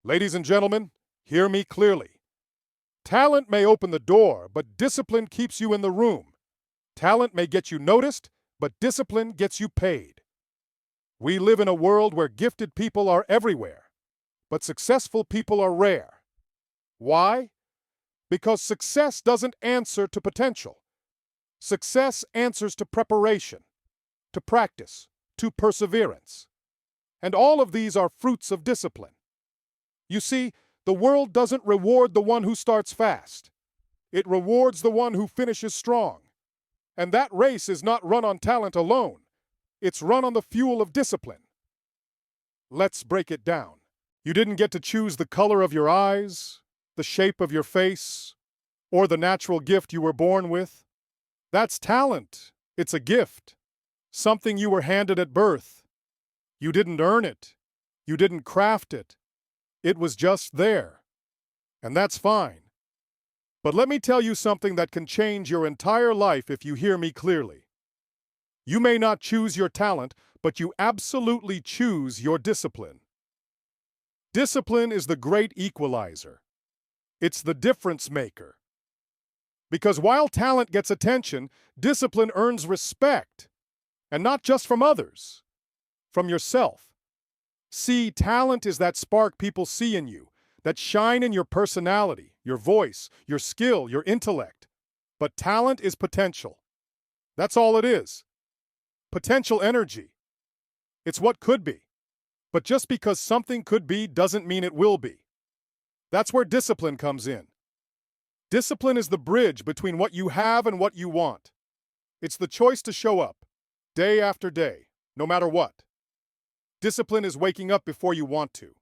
Ladies and gentlemen, hear me clearly. Talent may open the door, but discipline keeps you in the room. Talent may get you noticed, but discipline gets you paid. We live in a world where gifted people are everywhere, but successful people are rare. Why? Because success doesn't answer to potential. Success answers to preparation, to practice, to perseverance. And all of these are fruits of discipline. You see, the world doesn't reward the one who starts fast. It rewards the one who finishes strong. And that race is not run on talent alone. It's run on the fuel of discipline. Let's break it down. You didn't get to choose the color of your eyes, the shape of your face, or the natural gift you were born with. That's talent. It's a gift. Something you were handed at birth. You didn't earn it. You didn't craft it. It was just there. And that's fine. But let me tell you something that can change your entire life if you hear me clearly. You may not choose your talent, but you absolutely choose your discipline. Discipline is the great equalizer. It's the difference maker. Because while talent gets attention, discipline earns respect. And not just from others, from yourself. See, talent is that spark people see in you, that shine in your personality, your voice, your skill, your intellect. But talent is potential. That's all it is. Potential energy. It's what could be. But just because something could be doesn't mean it will be. That's where discipline comes in. Discipline is the bridge between what you have and what you want. It's the choice to show up, day after day, no matter what. Discipline is waking up before you want to.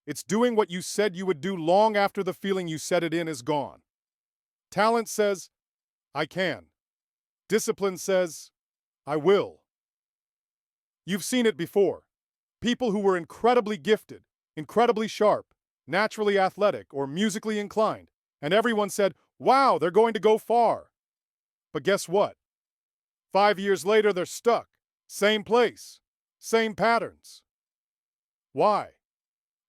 It's doing what you said you would do long after the feeling you set it in is gone. Talent says, I can. Discipline says, I will. You've seen it before. People who were incredibly gifted, incredibly sharp, naturally athletic, or musically inclined, and everyone said, wow, they're going to go far. But guess what? 5 years later, they're stuck. Same place. Same patterns. Why?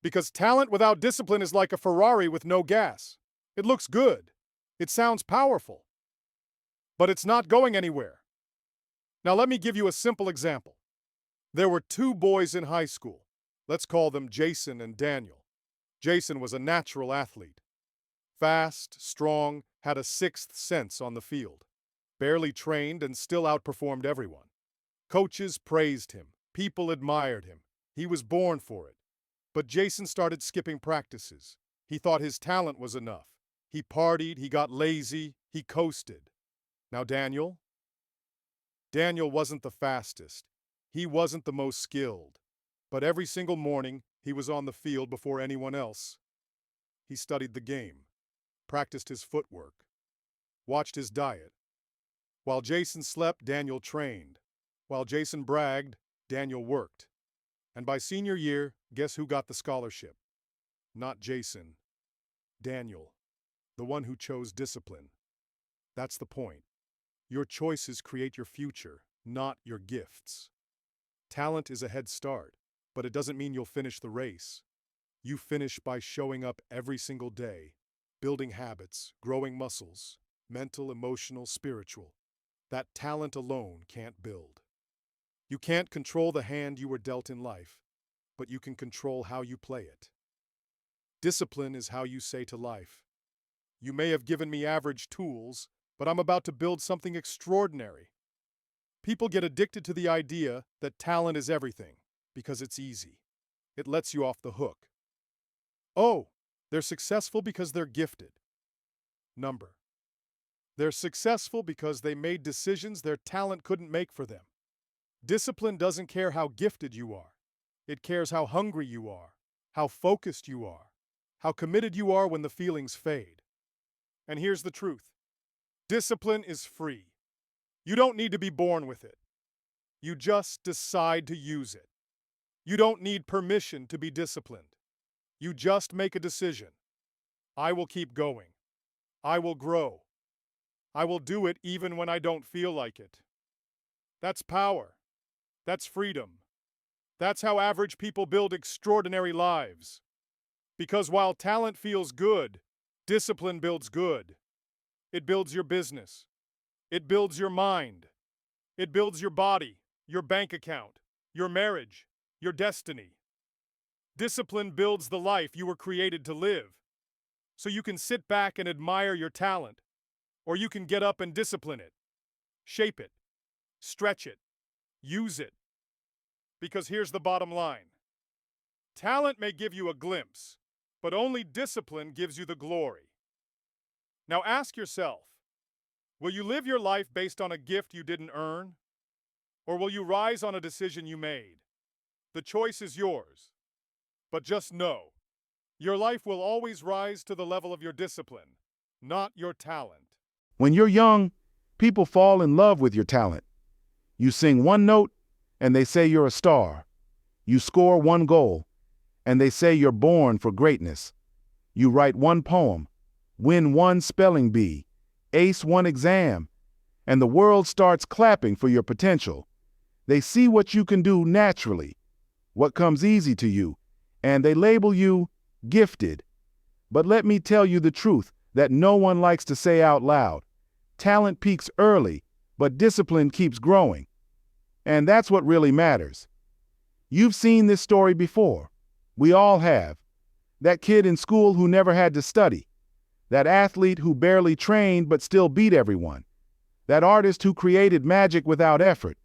Because talent without discipline is like a Ferrari with no gas. It looks good. It sounds powerful. But it's not going anywhere. Now let me give you a simple example. There were two boys in high school. Let's call them Jason and Daniel. Jason was a natural athlete. Fast, strong, had a sixth sense on the field. Barely trained and still outperformed everyone. Coaches praised him. People admired him. He was born for it. But Jason started skipping practices. He thought his talent was enough. He partied, he got lazy, he coasted. Now Daniel? Daniel wasn't the fastest. He wasn't the most skilled. But every single morning, he was on the field before anyone else. He studied the game, practiced his footwork, watched his diet. While Jason slept, Daniel trained. While Jason bragged, Daniel worked. And by senior year, guess who got the scholarship? Not Jason. Daniel. The one who chose discipline. That's the point. Your choices create your future, not your gifts. Talent is a head start, but it doesn't mean you'll finish the race. You finish by showing up every single day, building habits, growing muscles, mental, emotional, spiritual. That talent alone can't build. You can't control the hand you were dealt in life, but you can control how you play it. Discipline is how you say to life, you may have given me average tools, but I'm about to build something extraordinary. People get addicted to the idea that talent is everything because it's easy. It lets you off the hook. Oh, they're successful because they're gifted. Number. They're successful because they made decisions their talent couldn't make for them. Discipline doesn't care how gifted you are. It cares how hungry you are, how focused you are, how committed you are when the feelings fade. And here's the truth. Discipline is free. You don't need to be born with it. You just decide to use it. You don't need permission to be disciplined. You just make a decision. I will keep going. I will grow. I will do it even when I don't feel like it. That's power. That's freedom. That's how average people build extraordinary lives. Because while talent feels good, discipline builds good. It builds your business. It builds your mind. It builds your body, your bank account, your marriage, your destiny. Discipline builds the life you were created to live. So you can sit back and admire your talent, or you can get up and discipline it, shape it, stretch it, use it. Because here's the bottom line. Talent may give you a glimpse, but only discipline gives you the glory. Now ask yourself, will you live your life based on a gift you didn't earn? Or will you rise on a decision you made? The choice is yours. But just know, your life will always rise to the level of your discipline, not your talent. When you're young, people fall in love with your talent. You sing one note, and they say you're a star. You score one goal, and they say you're born for greatness. You write one poem, win one spelling bee, ace one exam, and the world starts clapping for your potential. They see what you can do naturally, what comes easy to you, and they label you gifted. But let me tell you the truth that no one likes to say out loud. Talent peaks early, but discipline keeps growing. And that's what really matters. You've seen this story before. We all have. That kid in school who never had to study. That athlete who barely trained but still beat everyone. That artist who created magic without effort.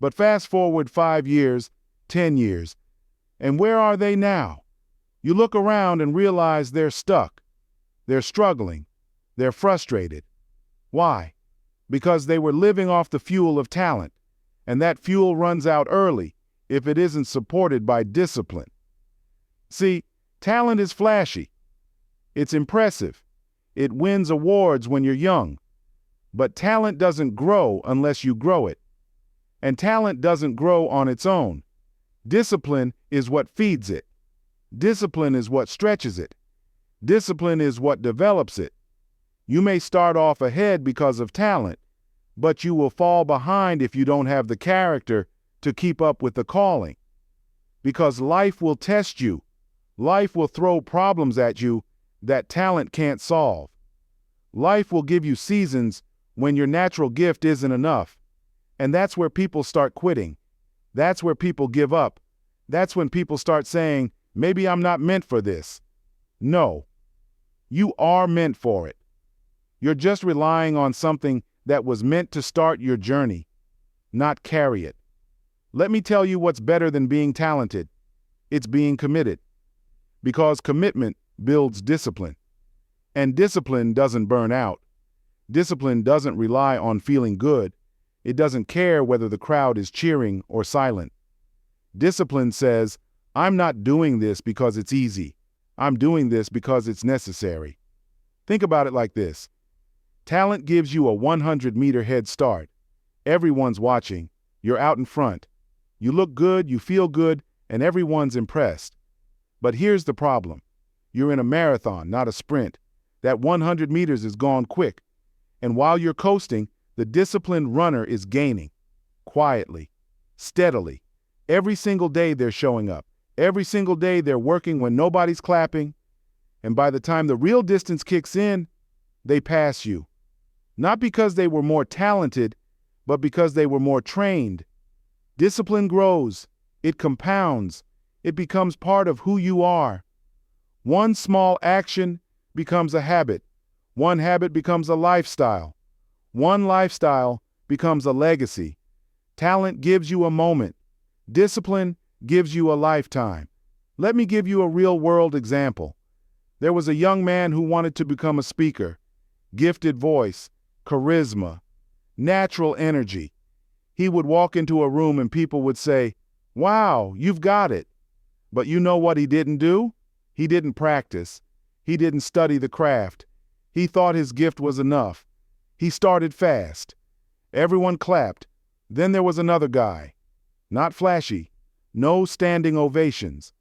But fast forward 5 years, 10 years, and where are they now? You look around and realize they're stuck. They're struggling. They're frustrated. Why? Because they were living off the fuel of talent, and that fuel runs out early if it isn't supported by discipline. See, talent is flashy. It's impressive. It wins awards when you're young. But talent doesn't grow unless you grow it. And talent doesn't grow on its own. Discipline is what feeds it. Discipline is what stretches it. Discipline is what develops it. You may start off ahead because of talent, but you will fall behind if you don't have the character to keep up with the calling. Because life will test you. Life will throw problems at you that talent can't solve. Life will give you seasons when your natural gift isn't enough. And that's where people start quitting. That's where people give up. That's when people start saying, maybe I'm not meant for this. No, you are meant for it. You're just relying on something that was meant to start your journey, not carry it. Let me tell you what's better than being talented. It's being committed. Because commitment builds discipline. And discipline doesn't burn out. Discipline doesn't rely on feeling good. It doesn't care whether the crowd is cheering or silent. Discipline says, I'm not doing this because it's easy. I'm doing this because it's necessary. Think about it like this. Talent gives you a 100-meter head start. Everyone's watching. You're out in front. You look good, you feel good, and everyone's impressed. But here's the problem. You're in a marathon, not a sprint. That 100 meters is gone quick. And while you're coasting, the disciplined runner is gaining. Quietly, steadily. Every single day they're showing up. Every single day they're working when nobody's clapping. And by the time the real distance kicks in, they pass you. Not because they were more talented, but because they were more trained. Discipline grows. It compounds. It becomes part of who you are. One small action becomes a habit. One habit becomes a lifestyle. One lifestyle becomes a legacy. Talent gives you a moment. Discipline gives you a lifetime. Let me give you a real-world example. There was a young man who wanted to become a speaker. Gifted voice, charisma, natural energy. He would walk into a room and people would say, "Wow, you've got it." But you know what he didn't do? He didn't practice. He didn't study the craft. He thought his gift was enough. He started fast. Everyone clapped. Then there was another guy. Not flashy. No standing ovations.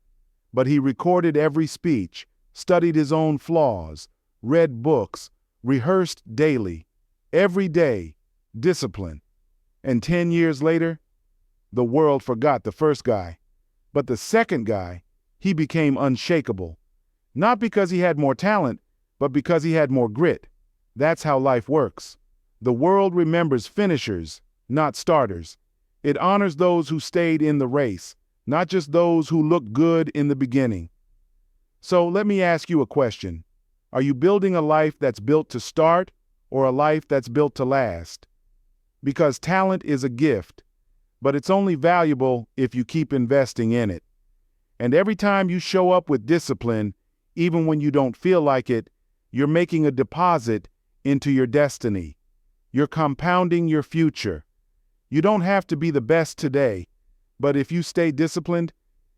But he recorded every speech, studied his own flaws, read books, rehearsed daily. Every day, discipline. And 10 years later, the world forgot the first guy. But the second guy, he became unshakable. Not because he had more talent, but because he had more grit. That's how life works. The world remembers finishers, not starters. It honors those who stayed in the race, not just those who looked good in the beginning. So let me ask you a question. Are you building a life that's built to start or a life that's built to last? Because talent is a gift, but it's only valuable if you keep investing in it. And every time you show up with discipline, even when you don't feel like it, you're making a deposit into your destiny. You're compounding your future. You don't have to be the best today, but if you stay disciplined,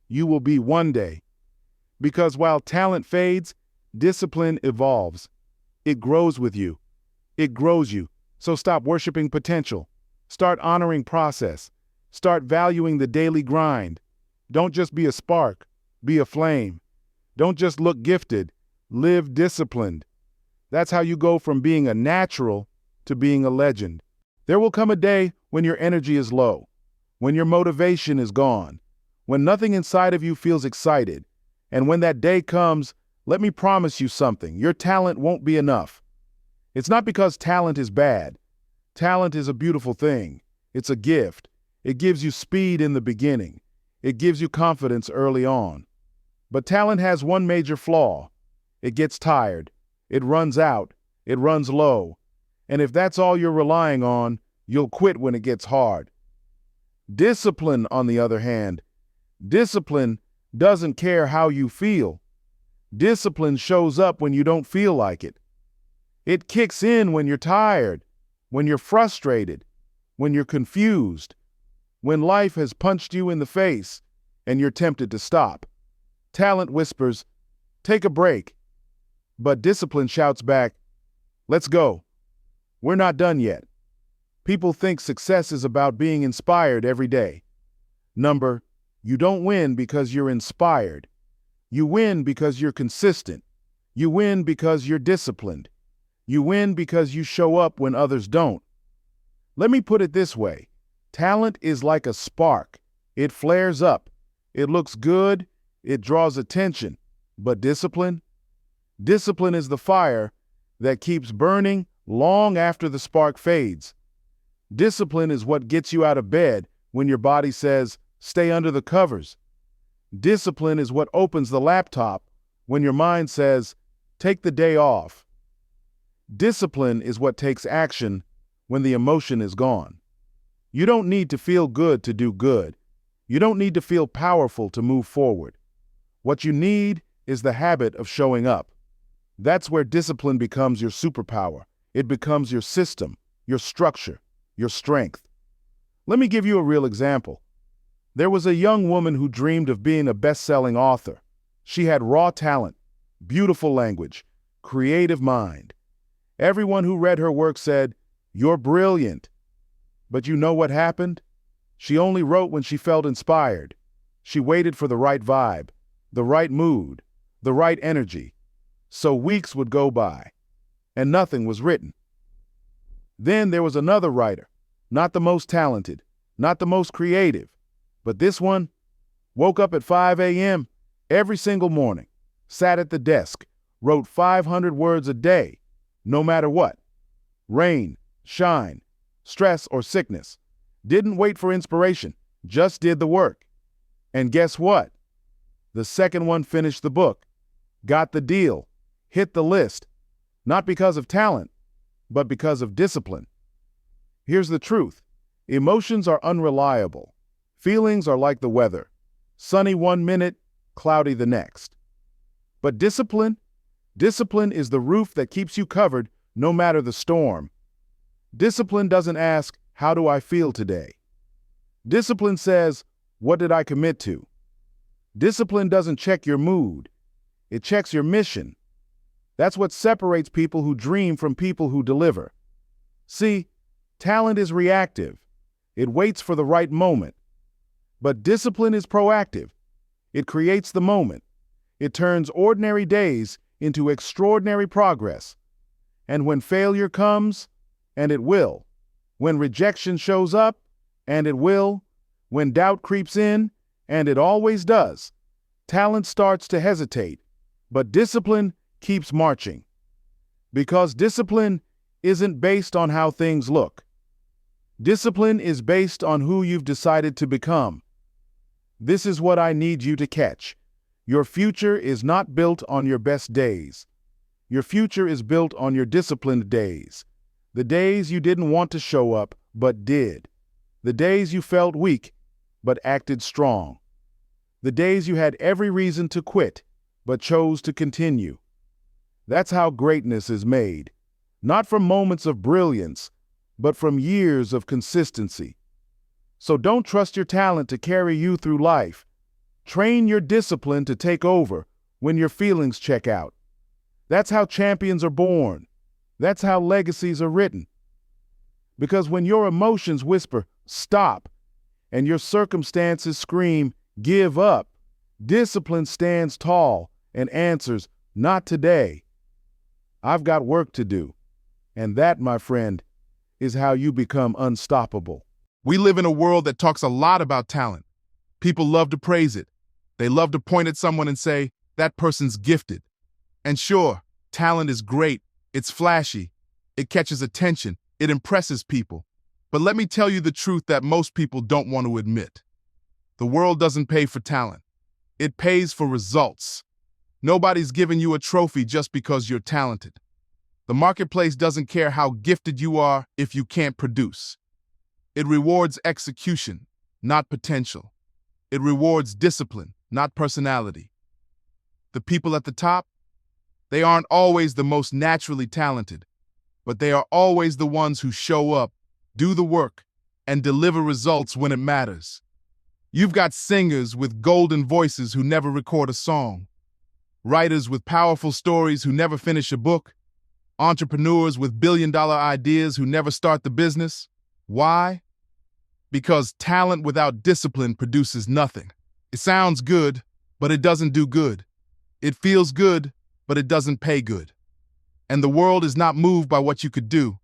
you will be one day. Because while talent fades, discipline evolves. It grows with you. It grows you. So stop worshiping potential. Start honoring process. Start valuing the daily grind. Don't just be a spark, be a flame. Don't just look gifted, live disciplined. That's how you go from being a natural to being a legend. There will come a day when your energy is low, when your motivation is gone, when nothing inside of you feels excited. And when that day comes, let me promise you something, your talent won't be enough. It's not because talent is bad. Talent is a beautiful thing. It's a gift. It gives you speed in the beginning. It gives you confidence early on. But talent has one major flaw. It gets tired. It runs out. It runs low. And if that's all you're relying on, you'll quit when it gets hard. Discipline, on the other hand, discipline doesn't care how you feel. Discipline shows up when you don't feel like it. It kicks in when you're tired, when you're frustrated, when you're confused, when life has punched you in the face and you're tempted to stop. Talent whispers, "Take a break." But discipline shouts back, "Let's go. We're not done yet." People think success is about being inspired every day. You don't win because you're inspired. You win because you're consistent. You win because you're disciplined. You win because you show up when others don't. Let me put it this way. Talent is like a spark. It flares up. It looks good. It draws attention. But discipline? Discipline is the fire that keeps burning long after the spark fades. Discipline is what gets you out of bed when your body says, "Stay under the covers." Discipline is what opens the laptop when your mind says, "Take the day off." Discipline is what takes action when the emotion is gone. You don't need to feel good to do good. You don't need to feel powerful to move forward. What you need is the habit of showing up. That's where discipline becomes your superpower. It becomes your system, your structure, your strength. Let me give you a real example. There was a young woman who dreamed of being a best-selling author. She had raw talent, beautiful language, creative mind. Everyone who read her work said, "You're brilliant." But you know what happened? She only wrote when she felt inspired. She waited for the right vibe, the right mood, the right energy. So weeks would go by, and nothing was written. Then there was another writer, not the most talented, not the most creative, but this one woke up at 5 a.m. every single morning, sat at the desk, wrote 500 words a day, no matter what. Rain, shine, stress or sickness. Didn't wait for inspiration, just did the work. And guess what? The second one finished the book, got the deal, hit the list, not because of talent, but because of discipline. Here's the truth. Emotions are unreliable. Feelings are like the weather. Sunny one minute, cloudy the next. But discipline is the roof that keeps you covered no matter the storm. Discipline doesn't ask, "How do I feel today?" Discipline says, "What did I commit to?" Discipline doesn't check your mood. It checks your mission. That's what separates people who dream from people who deliver. See, talent is reactive. It waits for the right moment. But discipline is proactive. It creates the moment. It turns ordinary days into extraordinary progress. And when failure comes, and it will, when rejection shows up, and it will, when doubt creeps in, and it always does, talent starts to hesitate. But discipline keeps marching. Because discipline isn't based on how things look. Discipline is based on who you've decided to become. This is what I need you to catch. Your future is not built on your best days. Your future is built on your disciplined days. The days you didn't want to show up, but did. The days you felt weak, but acted strong. The days you had every reason to quit, but chose to continue. That's how greatness is made. Not from moments of brilliance, but from years of consistency. So don't trust your talent to carry you through life. Train your discipline to take over when your feelings check out. That's how champions are born. That's how legacies are written. Because when your emotions whisper, "Stop," and your circumstances scream, "Give up," discipline stands tall and answers, "Not today. I've got work to do." And that, my friend, is how you become unstoppable. We live in a world that talks a lot about talent. People love to praise it. They love to point at someone and say, that person's gifted. And sure, talent is great. It's flashy. It catches attention. It impresses people. But let me tell you the truth that most people don't want to admit. The world doesn't pay for talent. It pays for results. Nobody's giving you a trophy just because you're talented. The marketplace doesn't care how gifted you are if you can't produce. It rewards execution, not potential. It rewards discipline, not personality. The people at the top, they aren't always the most naturally talented, but they are always the ones who show up, do the work, and deliver results when it matters. You've got singers with golden voices who never record a song, writers with powerful stories who never finish a book, entrepreneurs with billion-dollar ideas who never start the business. Why? Because talent without discipline produces nothing. It sounds good, but it doesn't do good. It feels good, but it doesn't pay good. And the world is not moved by what you could do.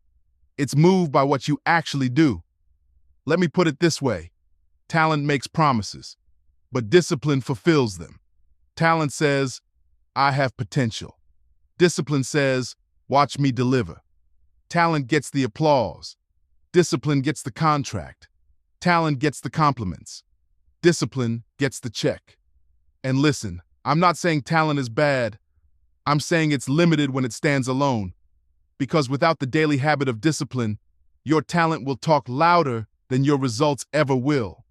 It's moved by what you actually do. Let me put it this way. Talent makes promises, but discipline fulfills them. Talent says, I have potential. Discipline says, watch me deliver. Talent gets the applause. Discipline gets the contract. Talent gets the compliments. Discipline gets the check. And listen, I'm not saying talent is bad. I'm saying it's limited when it stands alone. Because without the daily habit of discipline, your talent will talk louder than your results ever will.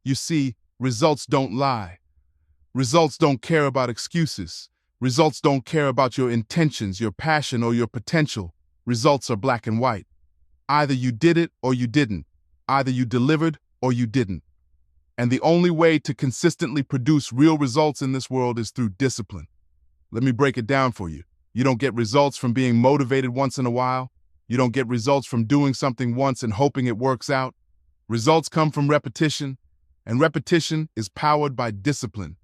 You see, results don't lie. Results don't care about excuses. Results don't care about your intentions, your passion, or your potential. Results are black and white. Either you did it or you didn't. Either you delivered or you didn't. And the only way to consistently produce real results in this world is through discipline. Let me break it down for you. You don't get results from being motivated once in a while. You don't get results from doing something once and hoping it works out. Results come from repetition, and repetition is powered by discipline.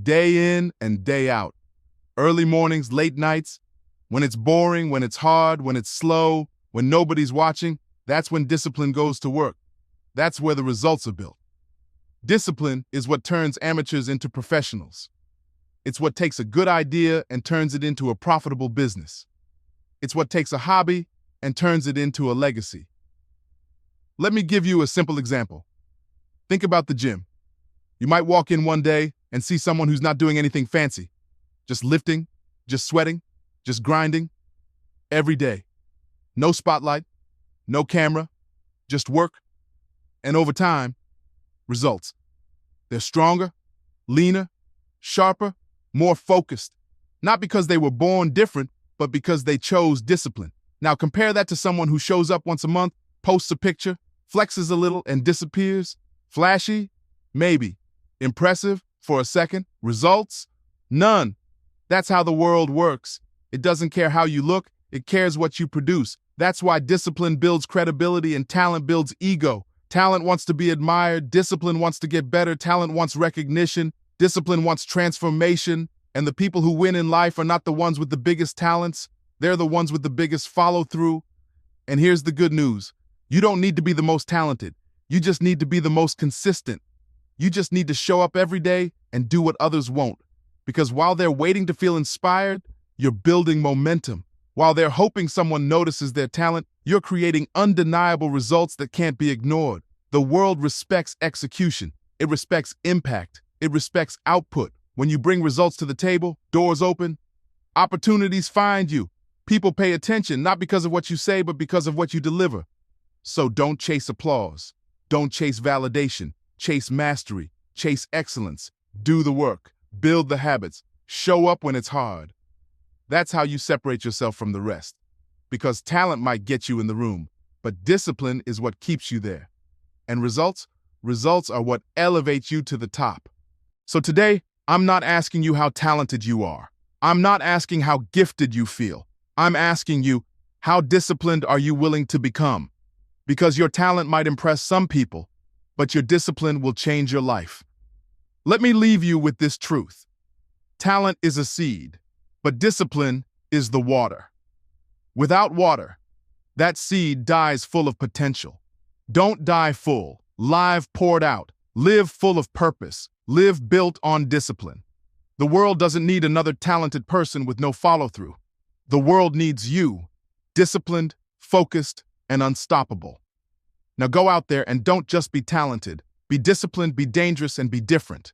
Day in and day out. Early mornings, late nights, when it's boring, when it's hard, when it's slow, when nobody's watching, that's when discipline goes to work. That's where the results are built. Discipline is what turns amateurs into professionals. It's what takes a good idea and turns it into a profitable business. It's what takes a hobby and turns it into a legacy. Let me give you a simple example. Think about the gym. You might walk in one day and see someone who's not doing anything fancy, just lifting, just sweating, just grinding, every day. No spotlight, no camera, just work. And over time, results. They're stronger, leaner, sharper, more focused. Not because they were born different, but because they chose discipline. Now compare that to someone who shows up once a month, posts a picture, flexes a little, and disappears. Flashy? Maybe. Impressive? For a second. Results? None. That's how the world works. It doesn't care how you look, it cares what you produce. That's why discipline builds credibility and talent builds ego. Talent wants to be admired, discipline wants to get better, talent wants recognition, discipline wants transformation, and the people who win in life are not the ones with the biggest talents, they're the ones with the biggest follow-through. And here's the good news. You don't need to be the most talented. You just need to be the most consistent. You just need to show up every day and do what others won't. Because while they're waiting to feel inspired, you're building momentum. While they're hoping someone notices their talent, you're creating undeniable results that can't be ignored. The world respects execution. It respects impact. It respects output. When you bring results to the table, doors open, opportunities find you. People pay attention, not because of what you say, but because of what you deliver. So don't chase applause. Don't chase validation. Chase mastery. Chase excellence. Do the work. Build the habits. Show up when it's hard. That's how you separate yourself from the rest. Because talent might get you in the room, but discipline is what keeps you there. And results are what elevate you to the top. So today, I'm not asking you how talented you are. I'm not asking how gifted you feel. I'm asking you, how disciplined are you willing to become? Because your talent might impress some people, but your discipline will change your life. Let me leave you with this truth. Talent is a seed, but discipline is the water. Without water, that seed dies full of potential. Don't die full. Live poured out. Live full of purpose. Live built on discipline. The world doesn't need another talented person with no follow-through. The world needs you, disciplined, focused, and unstoppable. Now go out there and don't just be talented. Be disciplined, be dangerous, and be different.